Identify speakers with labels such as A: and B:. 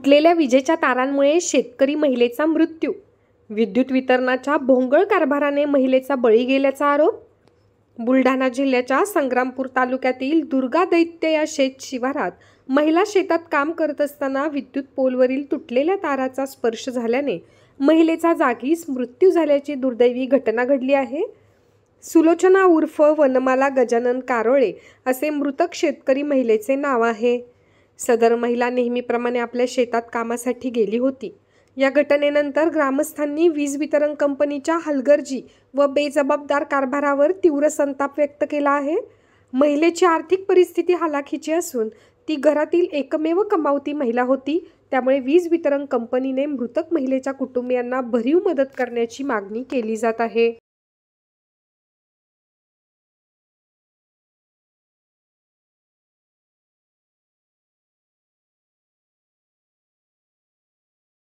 A: तुटलेल्या विजेच्या तारांमुळे शेतकरी महिलेचा मृत्यू. विद्युत वितरणाच्या भोंगळ कारभाराने महिलेचा बळी गेल्याचा आरोप. बुलढाणा जिल्ह्याच्या संग्रामपूर तालुक्यातील दुर्गा दैत्य या शेत शिवारात महिला शेतात काम करत असताना विद्युत पोलवरील तुटलेल्या ताराचा स्पर्श झाल्याने महिलेचा जागीच मृत्यू झाल्याची दुर्दैवी घटना घडली आहे. सुलोचना उर्फ वनमाला गजानन कारोळे असे मृतक शेतकरी महिलेचे नाव आहे. सदर महिला नेहमीप्रमाणे आपल्या शेतात कामासाठी गेली होती. या घटनेनंतर ग्रामस्थांनी वीज वितरण कंपनीच्या हलगर्जी व बेजबाबदार कारभारावर तीव्र संताप व्यक्त केला आहे. महिलेची आर्थिक परिस्थिती हलाखीची असून ती घरातील एकमेव कमावती महिला होती. त्यामुळे वीज वितरण कंपनीने मृतक महिलेच्या कुटुंबियांना भरीव मदत करण्याची मागणी केली जात आहे.